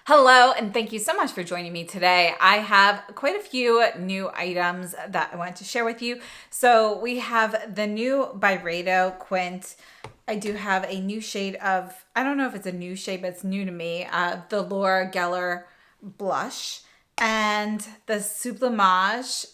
Hello, and thank you so much for joining me today. I have quite a few new items that I want to share with you. So we have the new Byredo Quint. I do have a new shade of, I don't know if it's a new shade, but it's new to me, the Laura Geller blush and the Sublimage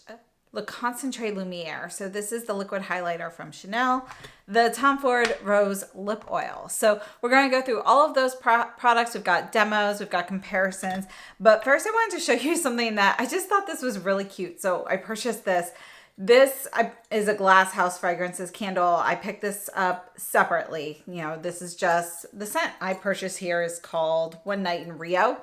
Le Concentré Lumiere. So this is the liquid highlighter from Chanel, the Tom Ford Rose Lip Oil. So we're going to go through all of those products. We've got demos, we've got comparisons, but first I wanted to show you something that I just thought this was really cute. So I purchased this. This is a Glasshouse fragrances candle. I picked this up separately. You know, this is just the scent I purchased here is called One Night in Rio.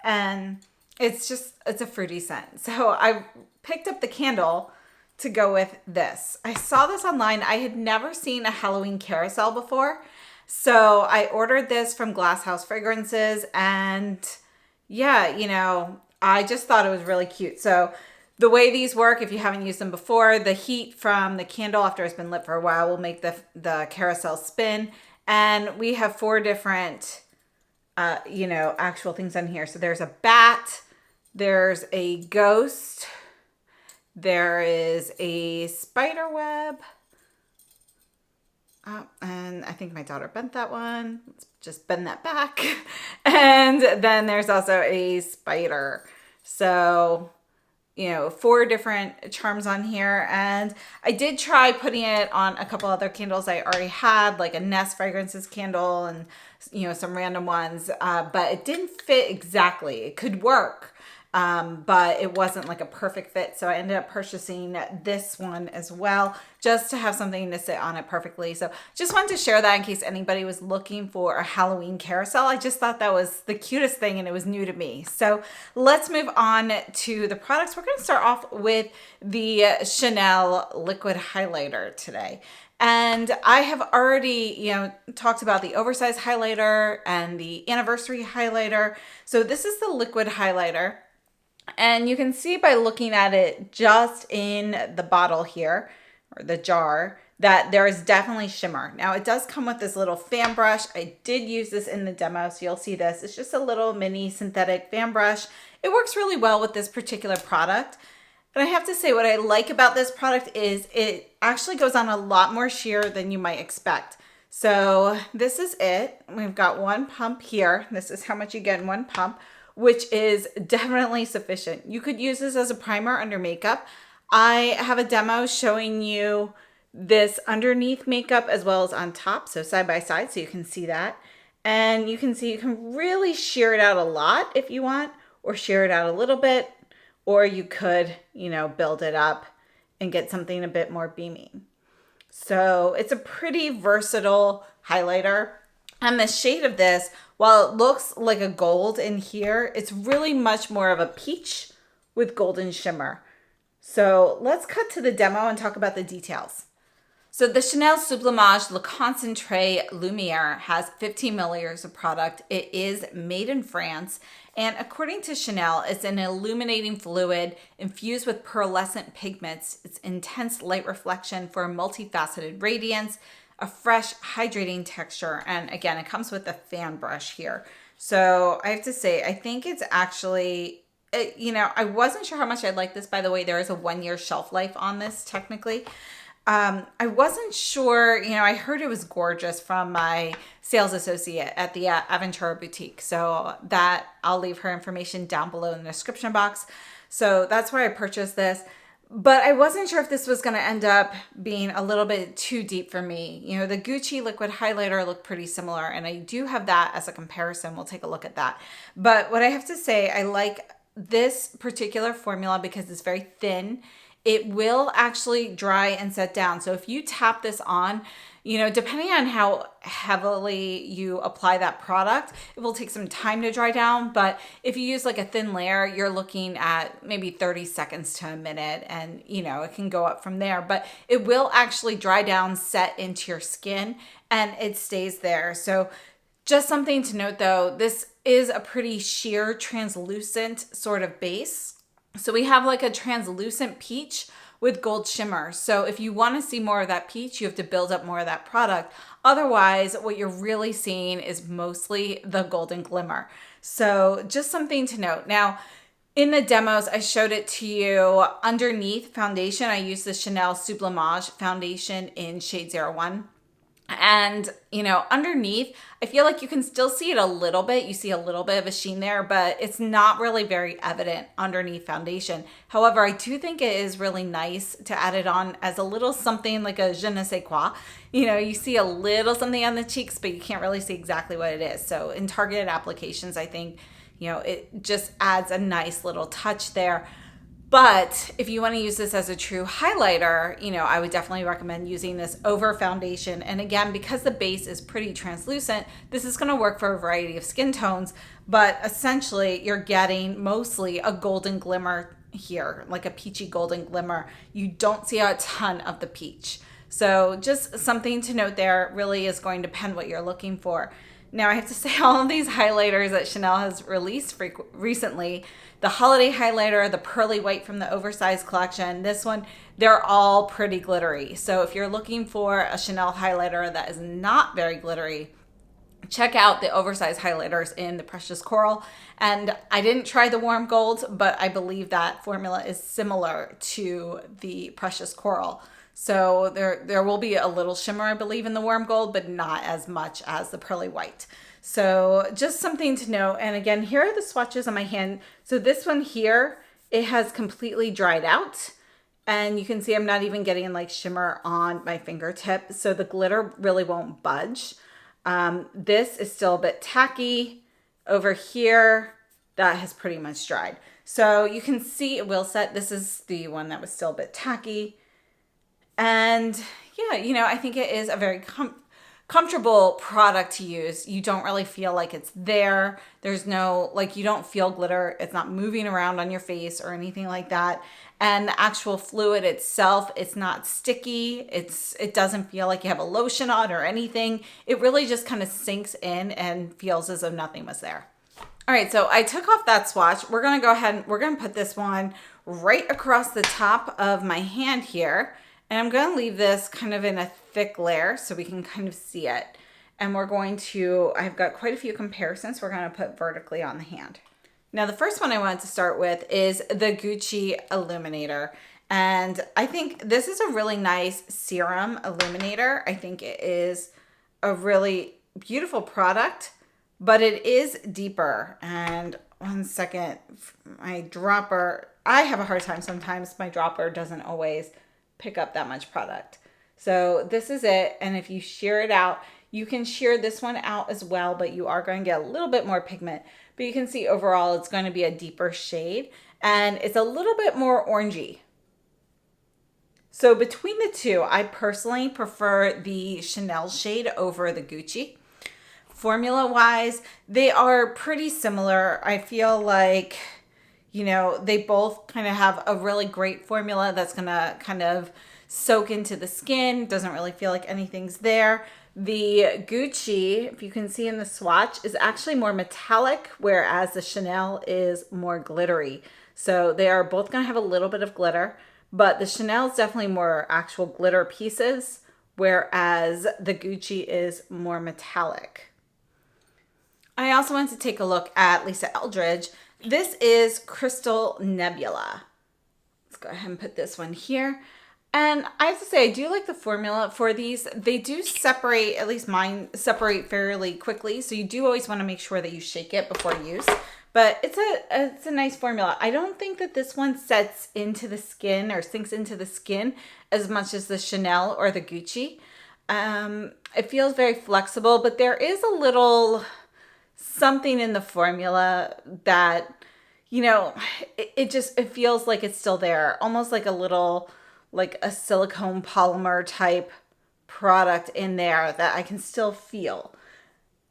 And it's a fruity scent. So I picked up the candle to go with this. I saw this online. I had never seen a Halloween carousel before. So I ordered this from Glasshouse Fragrances and yeah, you know, I just thought it was really cute. So the way these work, if you haven't used them before, the heat from the candle after it's been lit for a while will make the carousel spin. And we have 4 different, actual things on here. So there's a bat, there's a ghost, there is a spider web. And I think my daughter bent that one. Let's just bend that back. And then there's also a spider. So, 4 different charms on here. And I did try putting it on a couple other candles I already had, like a Nest Fragrances candle and, some random ones. But it didn't fit exactly. It could work. But it wasn't like a perfect fit. So I ended up purchasing this one as well, just to have something to sit on it perfectly. So just wanted to share that in case anybody was looking for a Halloween carousel. I just thought that was the cutest thing and it was new to me. So let's move on to the products. We're going to start off with the Chanel liquid highlighter today. And I have already, talked about the oversized highlighter and the anniversary highlighter. So this is the liquid highlighter. And you can see by looking at it just in the bottle here, or the jar, that there is definitely shimmer. Now it does come with this little fan brush. I did use this in the demo, so you'll see this. It's just a little mini synthetic fan brush. It works really well with this particular product. But I have to say what I like about this product is it actually goes on a lot more sheer than you might expect. So this is it. We've got 1 pump here. This is how much you get in 1 pump, which is definitely sufficient. You could use this as a primer under makeup. I have a demo showing you this underneath makeup as well as on top, so side by side, so you can see that. And you can see you can really sheer it out a lot if you want, or sheer it out a little bit, or you could, build it up and get something a bit more beaming. So it's a pretty versatile highlighter. And the shade of this, while it looks like a gold in here, it's really much more of a peach with golden shimmer. So let's cut to the demo and talk about the details. So the Chanel Sublimage Le Concentré Lumiere has 15 milliliters of product. It is made in France. And according to Chanel, it's an illuminating fluid infused with pearlescent pigments. It's intense light reflection for a multifaceted radiance, a fresh hydrating texture, and again, it comes with a fan brush here. So I have to say, I think it's actually, I wasn't sure how much I like this. By the way, there is a 1-year shelf life on this technically. I wasn't sure, I heard it was gorgeous from my sales associate at the Aventura boutique. So that I'll leave her information down below in the description box. So that's why I purchased this. But I wasn't sure if this was going to end up being a little bit too deep for me. The Gucci liquid highlighter looked pretty similar, and I do have that as a comparison. We'll take a look at that. But what I have to say, I like this particular formula because it's very thin. It will actually dry and set down. So if you tap this on, depending on how heavily you apply that product, it will take some time to dry down. But if you use like a thin layer, you're looking at maybe 30 seconds to a minute, and it can go up from there. But it will actually dry down, set into your skin, and it stays there. So just something to note though, this is a pretty sheer translucent sort of base. So we have like a translucent peach with gold shimmer. So if you want to see more of that peach, you have to build up more of that product. Otherwise, what you're really seeing is mostly the golden glimmer. So just something to note. Now, in the demos, I showed it to you. Underneath foundation, I used the Chanel Sublimage foundation in shade 01. And, you know, underneath, I feel like you can still see it a little bit. You see a little bit of a sheen there, but it's not really very evident underneath foundation. However, I do think it is really nice to add it on as a little something like a je ne sais quoi. You know, you see a little something on the cheeks, but you can't really see exactly what it is. So in targeted applications, I think, you know, it just adds a nice little touch there. But if you want to use this as a true highlighter, you know, I would definitely recommend using this over foundation. And again, because the base is pretty translucent, this is going to work for a variety of skin tones, but essentially you're getting mostly a golden glimmer here, like a peachy golden glimmer. You don't see a ton of the peach. So just something to note there. Really is going to depend what you're looking for. Now I have to say, all of these highlighters that Chanel has released recently, the holiday highlighter, the pearly white from the oversized collection, this one, they're all pretty glittery. So if you're looking for a Chanel highlighter that is not very glittery, check out the oversized highlighters in the Precious Coral. And I didn't try the warm gold, but I believe that formula is similar to the Precious Coral. So there will be a little shimmer, I believe, in the warm gold, but not as much as the pearly white. So just something to note. And again, here are the swatches on my hand. So this one here, it has completely dried out. And you can see I'm not even getting like shimmer on my fingertip. So the glitter really won't budge. This is still a bit tacky. Over here, that has pretty much dried. So you can see it will set. This is the one that was still a bit tacky. And yeah, you know, I think it is a very comfortable product to use. You don't really feel like it's there. There's no, like, you don't feel glitter. It's not moving around on your face or anything like that. And the actual fluid itself, it's not sticky. It doesn't feel like you have a lotion on or anything. It really just kind of sinks in and feels as though nothing was there. All right, so I took off that swatch. We're gonna go ahead and we're gonna put this one right across the top of my hand here. And I'm going to leave this kind of in a thick layer so we can kind of see it. And we're going to, I've got quite a few comparisons we're going to put vertically on the hand. Now, the first one I wanted to start with is the Gucci Illuminator. And I think this is a really nice serum illuminator. I think it is a really beautiful product, but it is deeper. And one second, my dropper, I have a hard time sometimes. My dropper doesn't always pick up that much product. So this is it. And if you shear it out, you can shear this one out as well, but you are going to get a little bit more pigment. But you can see overall it's going to be a deeper shade and it's a little bit more orangey. So between the two, I personally prefer the Chanel shade over the Gucci. Formula wise, they are pretty similar. I feel like, you know, they both kind of have a really great formula that's going to kind of soak into the skin. Doesn't really feel like anything's there. The Gucci, if you can see in the swatch, is actually more metallic, whereas the Chanel is more glittery. So they are both going to have a little bit of glitter, but the Chanel is definitely more actual glitter pieces, whereas the Gucci is more metallic. I also want to take a look at Lisa Eldridge. This is Crystal Nebula. Let's go ahead and put this one here. And I have to say, I do like the formula for these. They do separate, at least mine separate fairly quickly. So you do always want to make sure that you shake it before use. But it's a nice formula. I don't think that this one sets into the skin or sinks into the skin as much as the Chanel or the Gucci. It feels very flexible, but there is a little something in the formula that, you know, it feels like it's still there, almost like a little, like a silicone polymer type product in there that I can still feel.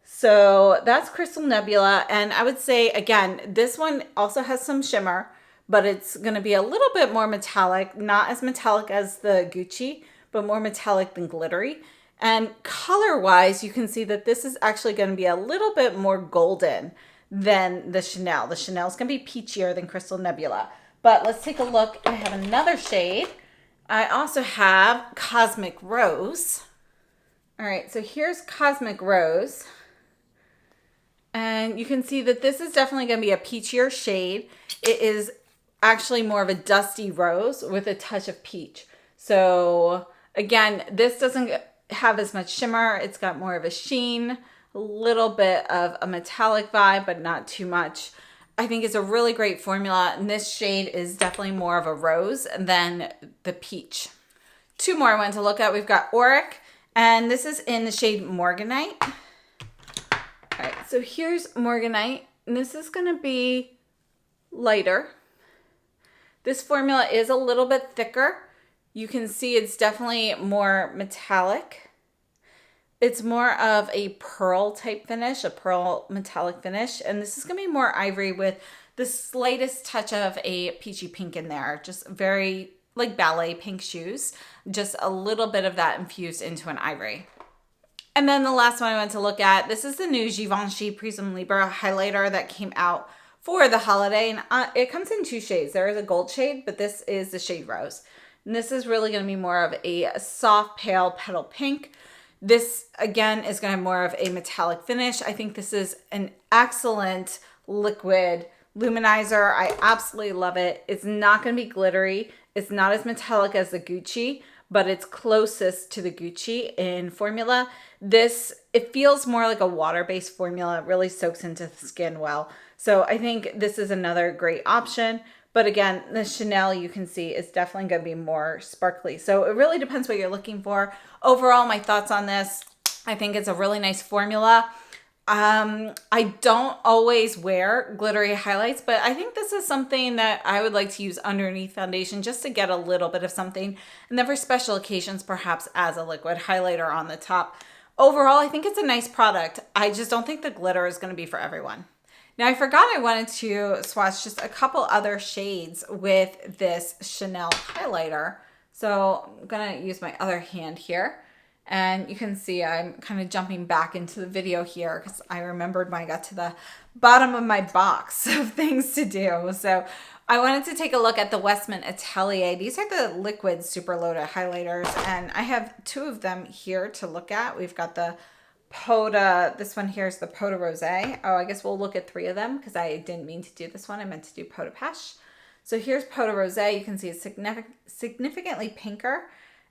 So that's Crystal Nebula. And I would say, again, this one also has some shimmer, but it's going to be a little bit more metallic, not as metallic as the Gucci, but more metallic than glittery. And color-wise, you can see that this is actually going to be a little bit more golden than the Chanel. The Chanel is going to be peachier than Crystal Nebula. But let's take a look. I have another shade, I also have Cosmic Rose. All right, so here's Cosmic Rose. And you can see that this is definitely going to be a peachier shade. It is actually more of a dusty rose with a touch of peach. So again, this doesn't have as much shimmer. It's got more of a sheen, a little bit of a metallic vibe, but not too much. I think it's a really great formula, and this shade is definitely more of a rose than the peach. Two more I want to look at. We've got Auric, and this is in the shade Morganite. All right, so here's Morganite, and this is going to be lighter. This formula is a little bit thicker. You can see it's definitely more metallic. It's more of a pearl type finish, a pearl metallic finish. And this is going to be more ivory with the slightest touch of a peachy pink in there. Just very like ballet pink shoes. Just a little bit of that infused into an ivory. And then the last one I want to look at, this is the new Givenchy Prism Libre highlighter that came out for the holiday. And it comes in two shades. There is a gold shade, but this is the shade Rose. And this is really going to be more of a soft, pale petal pink. This, again, is going to have more of a metallic finish. I think this is an excellent liquid luminizer. I absolutely love it. It's not going to be glittery. It's not as metallic as the Gucci, but it's closest to the Gucci in formula. This, it feels more like a water-based formula. It really soaks into the skin well. So I think this is another great option. But again, the Chanel, you can see, is definitely going to be more sparkly. So it really depends what you're looking for. Overall, my thoughts on this, I think it's a really nice formula. I don't always wear glittery highlights, but I think this is something that I would like to use underneath foundation just to get a little bit of something. And then for special occasions, perhaps as a liquid highlighter on the top. Overall, I think it's a nice product. I just don't think the glitter is going to be for everyone. Now, I forgot I wanted to swatch just a couple other shades with this Chanel highlighter. So I'm going to use my other hand here. And you can see I'm kind of jumping back into the video here because I remembered when I got to the bottom of my box of things to do. So I wanted to take a look at the Westman Atelier. These are the liquid super loaded highlighters. And I have two of them here to look at. We've got the this one here is the Peau de Rosé. Oh, I guess we'll look at three of them because I didn't mean to do this one. I meant to do Peau de Pêche. So here's Peau de Rosé. You can see it's significantly pinker.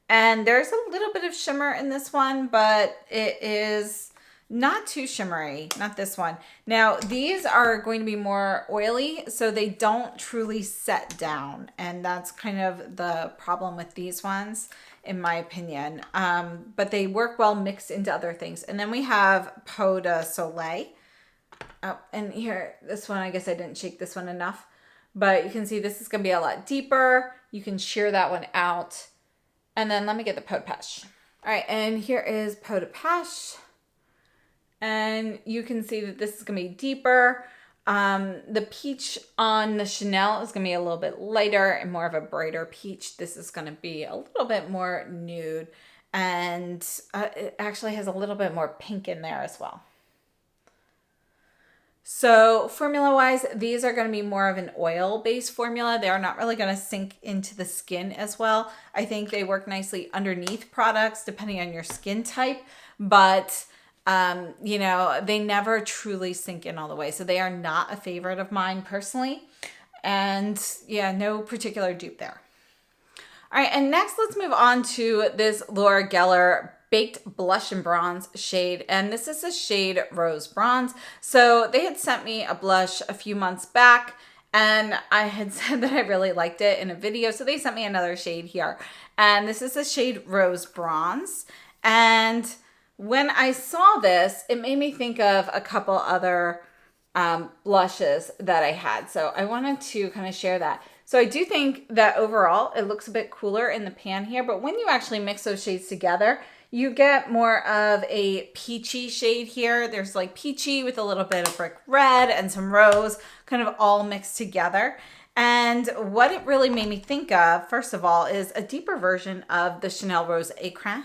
And there's a little bit of shimmer in this one, but it is not too shimmery. Not this one. Now, these are going to be more oily, so they don't truly set down. And that's kind of the problem with these ones, in my opinion. But they work well mixed into other things. And then we have Peau de Soleil. Oh, and here, this one, I guess I didn't shake this one enough. But you can see this is going to be a lot deeper. You can shear that one out. And then let me get the Peau de Pêche. All right, and here is Peau de Pêche. And you can see that this is going to be deeper. The peach on the Chanel is going to be a little bit lighter and more of a brighter peach. This is going to be a little bit more nude. And it actually has a little bit more pink in there as well. So formula-wise, these are going to be more of an oil-based formula. They are not really going to sink into the skin as well. I think they work nicely underneath products depending on your skin type, but you know, they never truly sink in all the way. So they are not a favorite of mine personally. And yeah, no particular dupe there. All right, and next let's move on to this Laura Geller Baked Blush and Bronze shade, and this is the shade Rose Bronze. So they had sent me a blush a few months back, and I had said that I really liked it in a video, so they sent me another shade here, and this is the shade Rose Bronze. And when I saw this, it made me think of a couple other blushes that I had, so I wanted to kind of share that. So I do think that overall it looks a bit cooler in the pan here, but when you actually mix those shades together, you get more of a peachy shade here. There's like peachy with a little bit of brick red and some rose, kind of all mixed together. And what it really made me think of, first of all, is a deeper version of the Chanel Rose Écrin.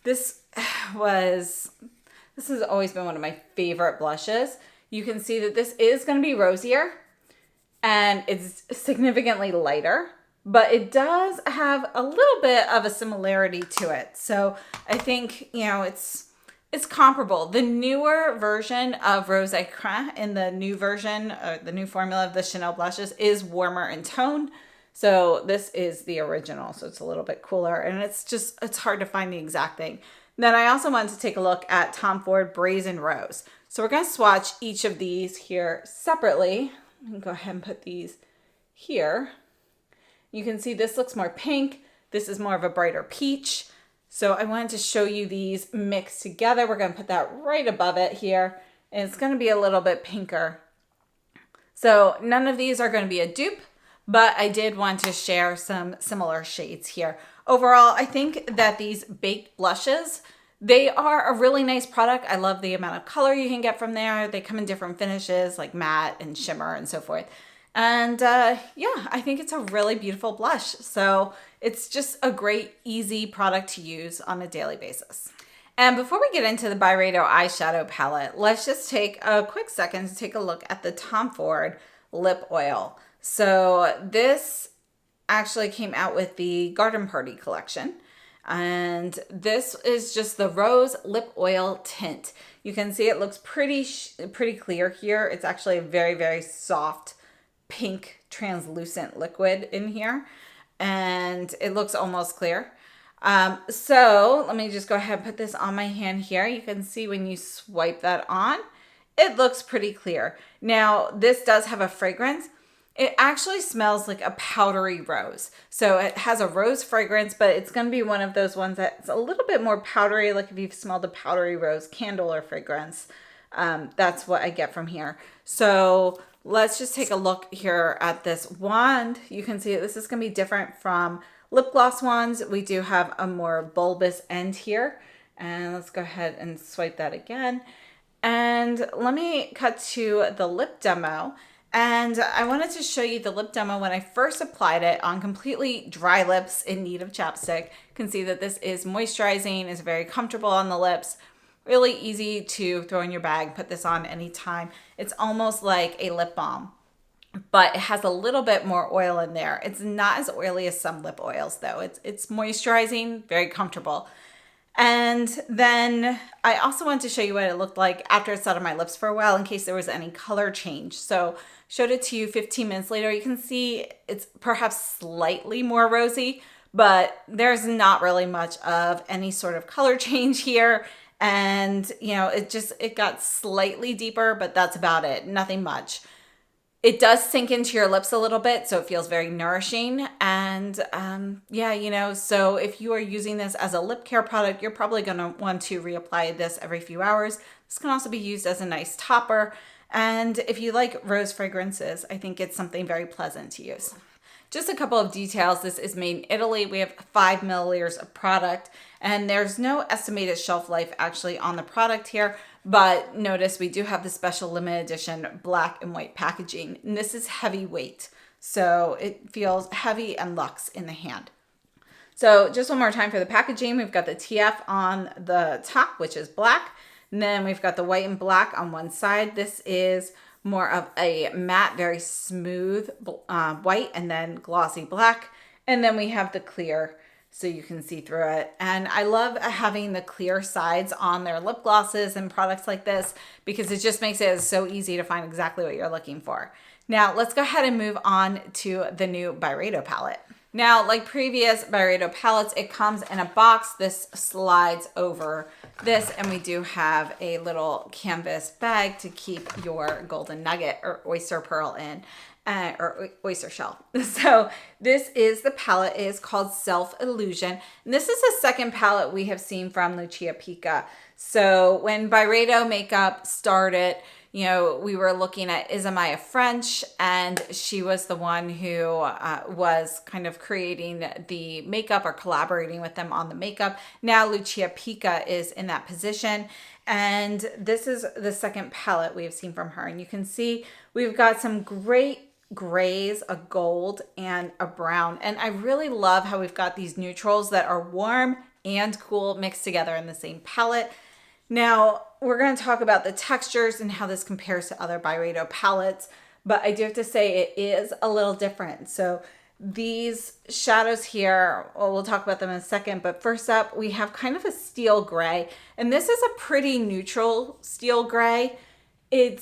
This has always been one of my favorite blushes. You can see that this is going to be rosier and it's significantly lighter. but it does have a little bit of a similarity to it. So I think, you know, it's comparable. The newer version of Rose Ecrin in the new version, the new formula of the Chanel blushes is warmer in tone. So this is the original. So it's a little bit cooler, and it's hard to find the exact thing. Then I also wanted to take a look at Tom Ford Brazen Rose. So we're going to swatch each of these here separately. I'm going to go ahead and put these here. You can see this looks more pink. This is more of a brighter peach. So I wanted to show you these mixed together. We're going to put that right above it here, and it's going to be a little bit pinker. So none of these are going to be a dupe, but I did want to share some similar shades here. Overall, I think that these baked blushes, they are a really nice product. I love the amount of color you can get from there. They come in different finishes like matte and shimmer and so forth. And yeah, I think it's a really beautiful blush. So it's just a great, easy product to use on a daily basis. And before we get into the Byredo eyeshadow palette, let's just take a quick second to take a look at the Tom Ford lip oil. So this actually came out with the Garden Party collection. And this is just the Rose Lip Oil Tint. You can see it looks pretty clear here. It's actually a very, very soft pink translucent liquid in here, and it looks almost clear. So let me just go ahead and put this on my hand here. You can see when you swipe that on, it looks pretty clear. Now this does have a fragrance. It actually smells like a powdery rose. So it has a rose fragrance, but it's going to be one of those ones that's a little bit more powdery, like if you've smelled a powdery rose candle or fragrance. That's what I get from here. So let's just take a look here at this wand. You can see this is going to be different from lip gloss wands. We do have a more bulbous end here. And let's go ahead and swipe that again. And let me cut to the lip demo. And I wanted to show you the lip demo when I first applied it on completely dry lips in need of chapstick. You can see that this is moisturizing, is very comfortable on the lips. Really easy to throw in your bag, put this on anytime. It's almost like a lip balm, but it has a little bit more oil in there. It's not as oily as some lip oils though. It's moisturizing, very comfortable. And then I also wanted to show you what it looked like after it sat on my lips for a while in case there was any color change. So showed it to you 15 minutes later. You can see it's perhaps slightly more rosy, but there's not really much of any sort of color change here. And, you know, it got slightly deeper, but that's about it. Nothing much. It does sink into your lips a little bit, so it feels very nourishing. And yeah, you know, so if you are using this as a lip care product, you're probably going to want to reapply this every few hours. This can also be used as a nice topper. And if you like rose fragrances, I think it's something very pleasant to use. Just a couple of details. This is made in Italy. We have 5 milliliters of product, and there's no estimated shelf life actually on the product here. But notice we do have the special limited edition black and white packaging, and this is heavyweight. So it feels heavy and luxe in the hand. So just one more time for the packaging, we've got the TF on the top, which is black. And then we've got the white and black on one side. This is more of a matte, very smooth white, and then glossy black. And then we have the clear, so you can see through it. And I love having the clear sides on their lip glosses and products like this because it just makes it so easy to find exactly what you're looking for. Now let's go ahead and move on to the new Byredo palette. Now, like previous Byredo palettes, it comes in a box. This slides over this, and we do have a little canvas bag to keep your golden nugget or oyster pearl in, or oyster shell. So this is the palette. It is called Self Illusion. And this is the second palette we have seen from Lucia Pica. So when Byredo makeup started, you know, we were looking at Isamaya French, and she was the one who was kind of creating the makeup or collaborating with them on the makeup. Now Lucia Pica is in that position, and this is the second palette we have seen from her. And you can see we've got some great grays, a gold, and a brown. And I really love how we've got these neutrals that are warm and cool mixed together in the same palette. Now, we're going to talk about the textures and how this compares to other Byredo palettes, but I do have to say it is a little different. So these shadows here, well, we'll talk about them in a second, but first up, we have kind of a steel gray, and this is a pretty neutral steel gray. It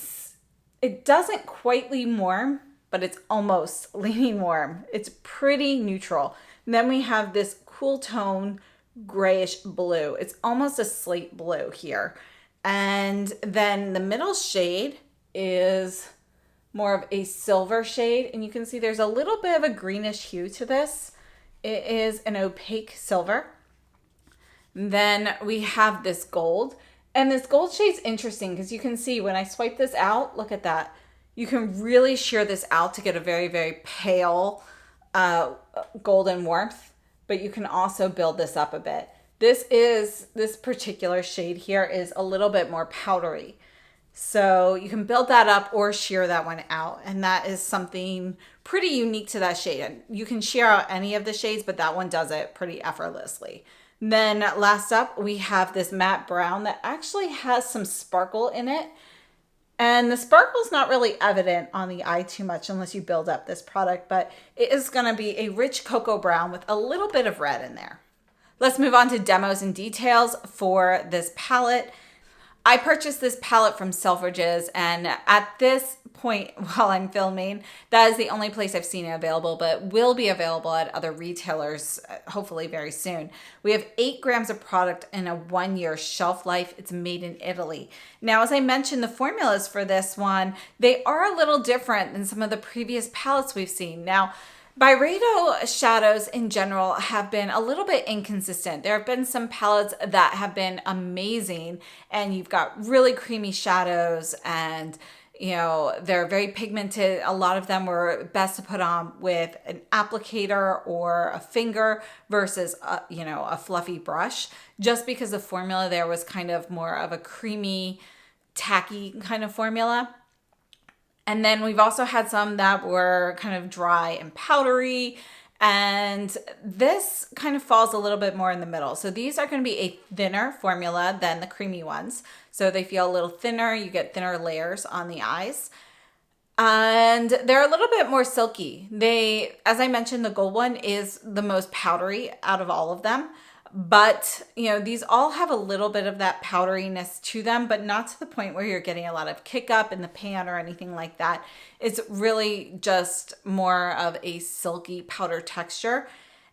doesn't quite lean warm, but it's almost leaning warm. It's pretty neutral. And then we have this cool tone grayish blue. It's almost a slate blue here. And then the middle shade is more of a silver shade, and you can see there's a little bit of a greenish hue to this. It is an opaque silver. Then we have this gold, and this gold shade's interesting because you can see when I swipe this out, look at that. You can really shear this out to get a very, very pale golden warmth, but you can also build this up a bit. This particular shade here is a little bit more powdery. So you can build that up or shear that one out. And that is something pretty unique to that shade. And you can shear out any of the shades, but that one does it pretty effortlessly. Then last up, we have this matte brown that actually has some sparkle in it. And the sparkle is not really evident on the eye too much unless you build up this product, but it is going to be a rich cocoa brown with a little bit of red in there. Let's move on to demos and details for this palette. I purchased this palette from Selfridges, and at this point while I'm filming, that is the only place I've seen it available, but will be available at other retailers hopefully very soon. We have 8 grams of product and a 1-year shelf life. It's made in Italy. Now, as I mentioned, the formulas for this one, they are a little different than some of the previous palettes we've seen. Now, Byredo shadows in general have been a little bit inconsistent. There have been some palettes that have been amazing, and you've got really creamy shadows, and they're very pigmented. A lot of them were best to put on with an applicator or a finger versus a fluffy brush, just because the formula there was kind of more of a creamy, tacky kind of formula. And then we've also had some that were kind of dry and powdery, and this kind of falls a little bit more in the middle. So these are going to be a thinner formula than the creamy ones. So they feel a little thinner. You get thinner layers on the eyes. And they're a little bit more silky. As I mentioned, the gold one is the most powdery out of all of them. But, these all have a little bit of that powderiness to them, but not to the point where you're getting a lot of kick up in the pan or anything like that. It's really just more of a silky powder texture.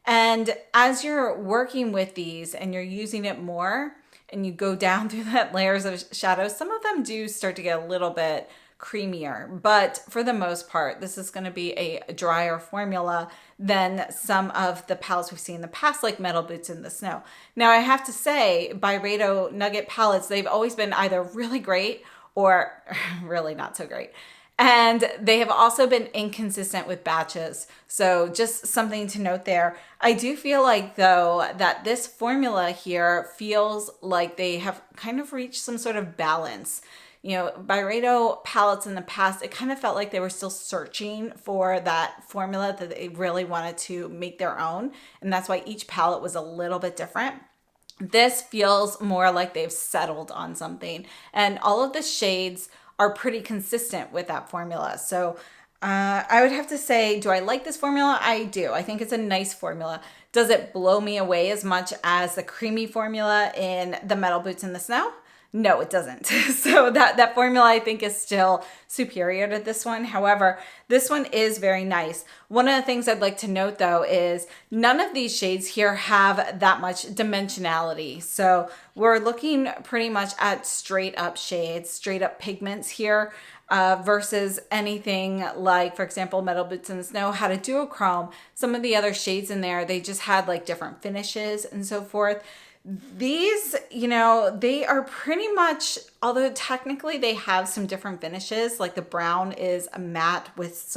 And as you're working with these and you're using it more and you go down through that layers of shadows, some of them do start to get a little bit creamier, but for the most part, this is going to be a drier formula than some of the palettes we've seen in the past, like Metal Boots in the Snow. Now, I have to say, Byredo Nugget palettes, they've always been either really great or really not so great. And they have also been inconsistent with batches. So just something to note there. I do feel like, though, that this formula here feels like they have kind of reached some sort of balance. Byredo palettes in the past, it kind of felt like they were still searching for that formula that they really wanted to make their own. And that's why each palette was a little bit different. This feels more like they've settled on something. And all of the shades are pretty consistent with that formula. So I would have to say, do I like this formula? I do. I think it's a nice formula. Does it blow me away as much as the creamy formula in the Metal Boots in the Snow? No, it doesn't. So that formula I think is still superior to this one. However, this one is very nice. One of the things I'd like to note though is none of these shades here have that much dimensionality. So we're looking pretty much at straight up shades, straight up pigments here versus anything like, for example, Metal Boots in the Snow had a duochrome. Some of the other shades in there, they just had like different finishes and so forth. These, they are pretty much, although technically they have some different finishes, like the brown is a matte with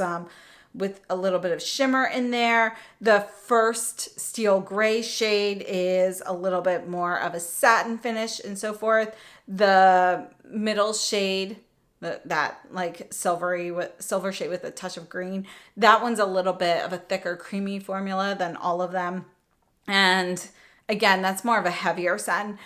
a little bit of shimmer in there. The first steel gray shade is a little bit more of a satin finish and so forth. The middle shade, that like silver shade with a touch of green, that one's a little bit of a thicker, creamy formula than all of them. And again, that's more of a heavier satin.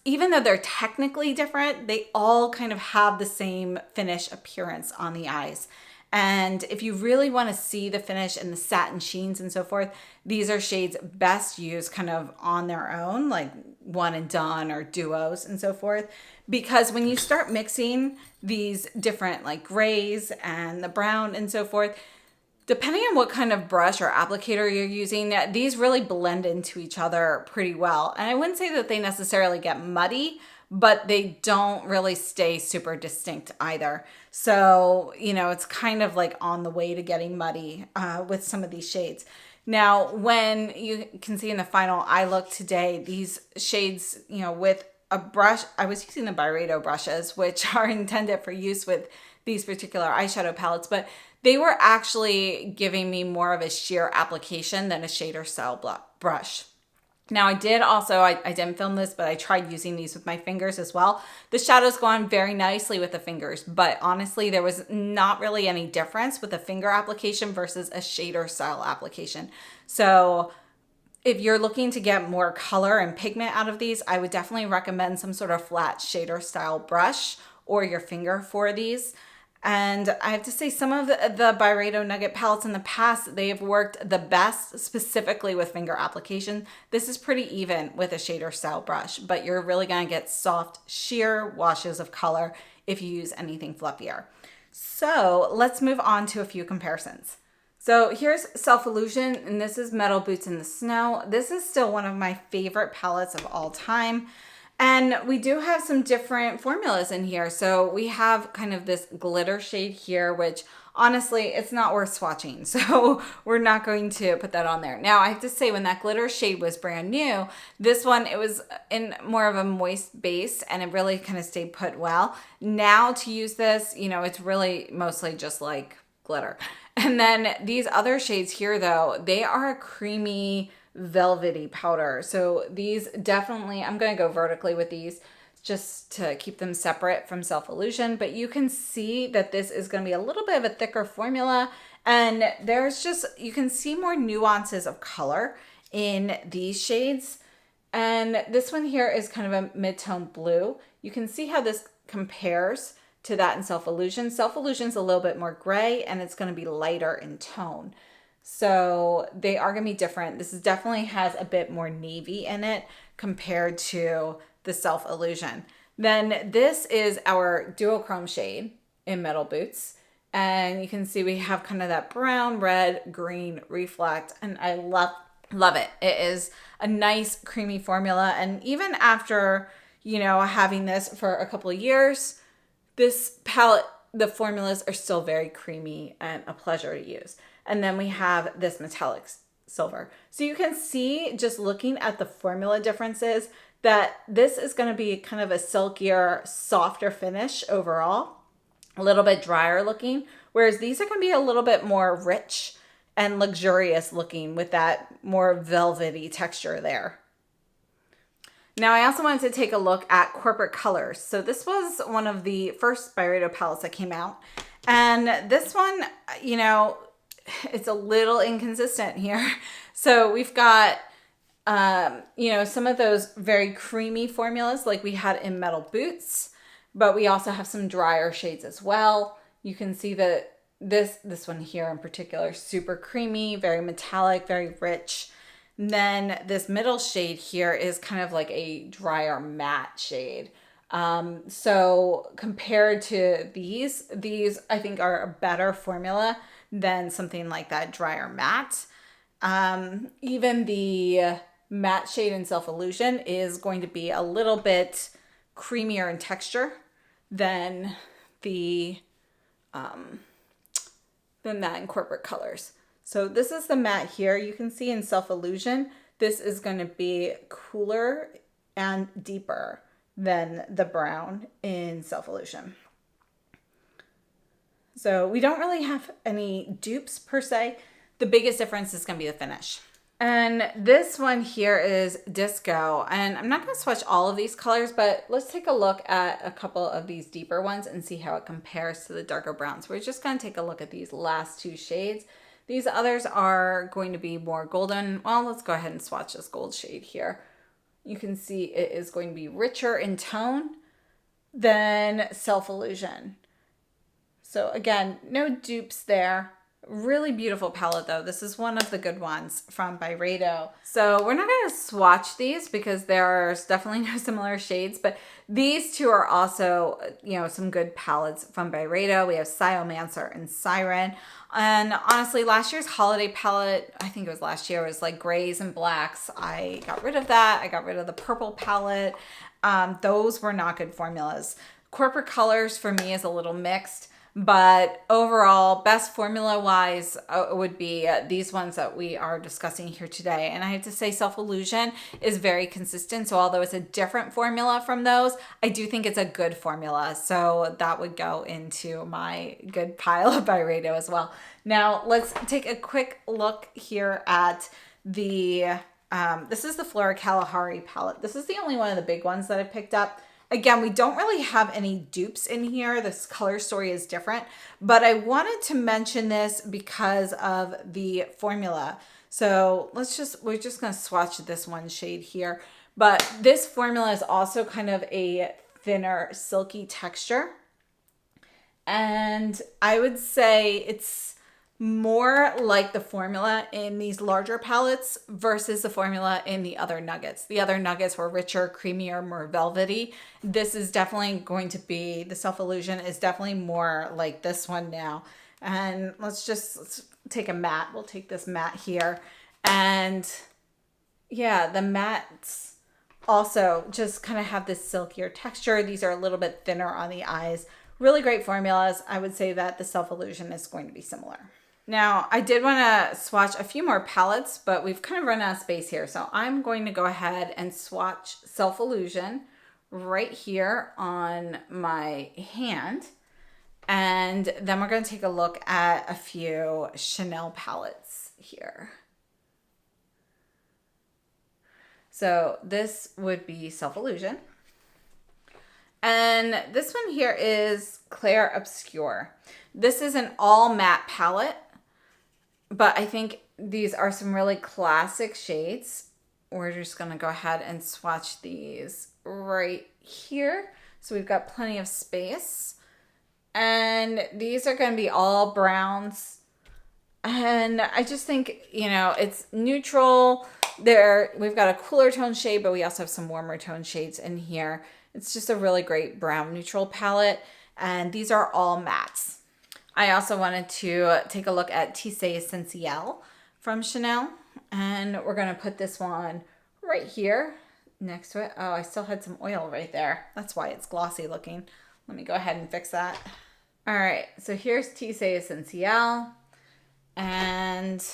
Even though they're technically different, they all kind of have the same finish appearance on the eyes. And if you really want to see the finish and the satin sheens and so forth, these are shades best used kind of on their own, like one and done or duos and so forth. Because when you start mixing these different like grays and the brown and so forth, depending on what kind of brush or applicator you're using, these really blend into each other pretty well. And I wouldn't say that they necessarily get muddy, but they don't really stay super distinct either. So, you know, it's kind of like on the way to getting muddy with some of these shades. Now, when you can see in the final eye look today, these shades, you know, with a brush, I was using the Byredo brushes, which are intended for use with these particular eyeshadow palettes, but they were actually giving me more of a sheer application than a shader style brush. Now I didn't film this, but I tried using these with my fingers as well. The shadows go on very nicely with the fingers, but honestly, there was not really any difference with a finger application versus a shader style application. So if you're looking to get more color and pigment out of these, I would definitely recommend some sort of flat shader style brush or your finger for these. And I have to say, some of the Byredo Nugget palettes in the past, they have worked the best specifically with finger application. This is pretty even with a shader style brush, but you're really going to get soft, sheer washes of color if you use anything fluffier. So let's move on to a few comparisons. So here's Self Illusion, and this is Metal Boots in the Snow. This is still one of my favorite palettes of all time. And we do have some different formulas in here. So we have kind of this glitter shade here, which honestly, it's not worth swatching. So we're not going to put that on there. Now I have to say, when that glitter shade was brand new, this one, it was in more of a moist base and it really kind of stayed put well. Now to use this, you know, it's really mostly just like glitter. And then these other shades here though, they are a creamy, velvety powder. So these definitely, I'm going to go vertically with these just to keep them separate from Self Illusion, but you can see that this is going to be a little bit of a thicker formula, and there's just, you can see more nuances of color in these shades. And this one here is kind of a mid-tone blue. You can see how this compares to that in Self Illusion. Self Illusion's a little bit more gray and it's going to be lighter in tone. So they are going to be different. This definitely has a bit more navy in it compared to the Self Illusion. Then this is our duochrome shade in Metal Boots. And you can see we have kind of that brown, red, green reflect. And I love it. It is a nice creamy formula. And even after, you know, having this for a couple of years, this palette, the formulas are still very creamy and a pleasure to use. And then we have this metallic silver. So you can see, just looking at the formula differences, that this is going to be kind of a silkier, softer finish overall, a little bit drier looking, whereas these are going to be a little bit more rich and luxurious looking with that more velvety texture there. Now, I also wanted to take a look at Corporate Colors. So this was one of the first Byredo palettes that came out. And this one, you know, it's a little inconsistent here. So we've got, you know, some of those very creamy formulas like we had in Metal Boots, but we also have some drier shades as well. You can see that this one here in particular, super creamy, very metallic, very rich. And then this middle shade here is kind of like a drier matte shade. So compared to these I think are a better formula than something like that drier matte. Even the matte shade in Self Illusion is going to be a little bit creamier in texture than the than that in Corporate Colors. So this is the matte here. You can see in Self Illusion, this is going to be cooler and deeper than the brown in Self Illusion. So we don't really have any dupes per se. The biggest difference is going to be the finish. And this one here is Disco. And I'm not going to swatch all of these colors, but let's take a look at a couple of these deeper ones and see how it compares to the darker browns. We're just going to take a look at these last two shades. These others are going to be more golden. Well, let's go ahead and swatch this gold shade here. You can see it is going to be richer in tone than Self Illusion. So again, no dupes there. Really beautiful palette though. This is one of the good ones from Byredo. So we're not going to swatch these because there's definitely no similar shades, but these two are also, you know, some good palettes from Byredo. We have Sciomancer and Siren. And honestly, last year's holiday palette, I think it was last year, was like grays and blacks. I got rid of that. I got rid of the purple palette. Those were not good formulas. Corporate colors for me is a little mixed. But overall, best formula wise would be these ones that we are discussing here today. And I have to say Self Illusion is very consistent. So although it's a different formula from those, I do think it's a good formula. So that would go into my good pile of Byredo as well. Now let's take a quick look here at the, this is the Flora Kalahari palette. This is the only one of the big ones that I picked up. Again, we don't really have any dupes in here. This color story is different, but I wanted to mention this because of the formula. So we're just going to swatch this one shade here, but this formula is also kind of a thinner, silky texture. And I would say it's more like the formula in these larger palettes versus the formula in the other nuggets. The other nuggets were richer, creamier, more velvety. This is definitely going to be, the Self Illusion is definitely more like this one now. And let's take a matte. We'll take this matte here. And yeah, the mattes also just kind of have this silkier texture. These are a little bit thinner on the eyes. Really great formulas. I would say that the Self Illusion is going to be similar. Now, I did want to swatch a few more palettes, but we've kind of run out of space here. So I'm going to go ahead and swatch Self Illusion right here on my hand. And then we're going to take a look at a few Chanel palettes here. So this would be Self Illusion. And this one here is Clair Obscur. This is an all matte palette, but I think these are some really classic shades. We're just going to go ahead and swatch these right here. So we've got plenty of space. And these are going to be all browns. And I just think, you know, it's neutral. We've got a cooler tone shade, but we also have some warmer tone shades in here. It's just a really great brown neutral palette. And these are all mattes. I also wanted to take a look at Tissé Essentiel from Chanel. And we're going to put this one right here next to it. Oh, I still had some oil right there. That's why it's glossy looking. Let me go ahead and fix that. All right, so here's Tissé Essentiel. And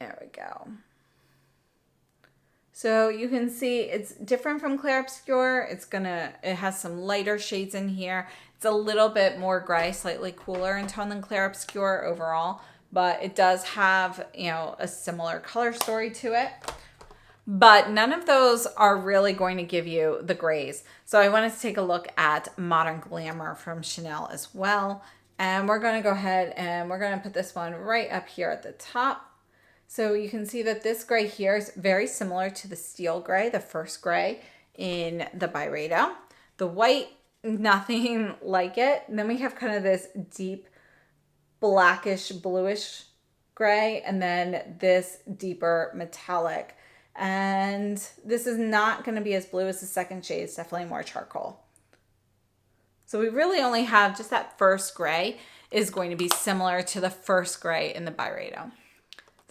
there we go. So you can see it's different from Clair Obscur. It has some lighter shades in here. It's a little bit more gray, slightly cooler in tone than Clair Obscur overall, but it does have, you know, a similar color story to it. But none of those are really going to give you the grays. So I wanted to take a look at Modern Glamour from Chanel as well. And we're going to go ahead and we're going to put this one right up here at the top. So you can see that this gray here is very similar to the steel gray, the first gray in the Byredo. The white, nothing like it. And then we have kind of this deep blackish, bluish gray, and then this deeper metallic. And this is not going to be as blue as the second shade. It's definitely more charcoal. So we really only have just that first gray is going to be similar to the first gray in the Byredo.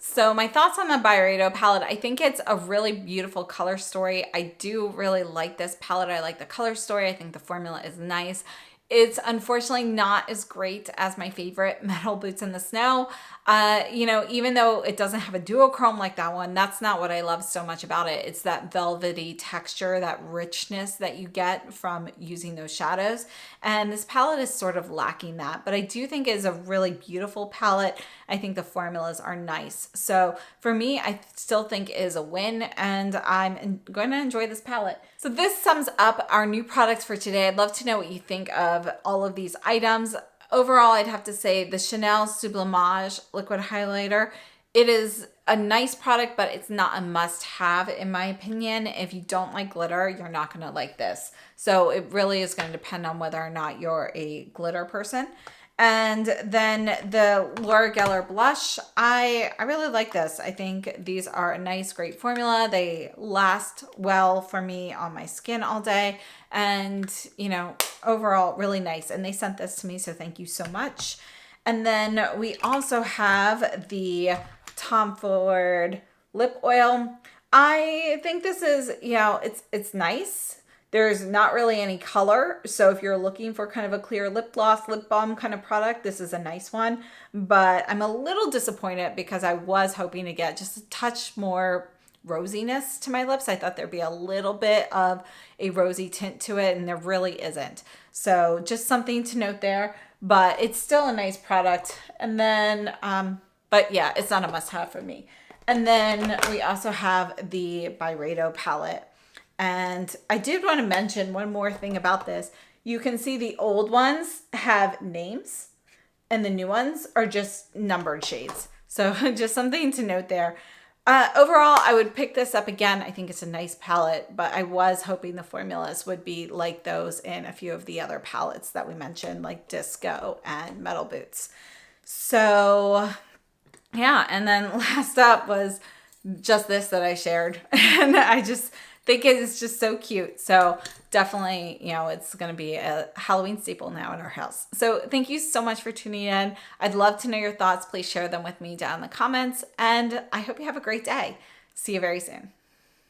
So my thoughts on the Byredo palette, I think it's a really beautiful color story. I do really like this palette. I like the color story. I think the formula is nice. It's unfortunately not as great as my favorite Metal Boots in the Snow. You know, even though it doesn't have a duochrome like that one, that's not what I love so much about it. It's that velvety texture, that richness that you get from using those shadows. And this palette is sort of lacking that, but I do think it is a really beautiful palette. I think the formulas are nice. So for me, I still think it is a win, and I'm going to enjoy this palette. So this sums up our new products for today. I'd love to know what you think of all of these items. Overall, I'd have to say the Chanel Sublimage liquid highlighter It is a nice product, but it's not a must-have in my opinion. If you don't like glitter, you're not going to like this. So it really is going to depend on whether or not you're a glitter person. And then the Laura Geller blush, I really like this. I think these are a nice, great formula. They last well for me on my skin all day. And, you know, overall really nice. And they sent this to me, so thank you so much. And then we also have the Tom Ford lip oil. I think this is, you know, it's nice. There's not really any color. So if you're looking for kind of a clear lip gloss, lip balm kind of product, this is a nice one. But I'm a little disappointed because I was hoping to get just a touch more rosiness to my lips. I thought there'd be a little bit of a rosy tint to it, and there really isn't. So just something to note there, but it's still a nice product. And then, but yeah, it's not a must-have for me. And then we also have the Byredo palette. And I did want to mention one more thing about this. You can see the old ones have names and the new ones are just numbered shades. So just something to note there. Overall, I would pick this up again. I think it's a nice palette, but I was hoping the formulas would be like those in a few of the other palettes that we mentioned, like Disco and Metal Boots. So yeah, and then last up was just this that I shared. And I just think it's just so cute. So definitely, you know, it's going to be a Halloween staple now in our house. So thank you so much for tuning in. I'd love to know your thoughts. Please share them with me down in the comments. And I hope you have a great day. See you very soon.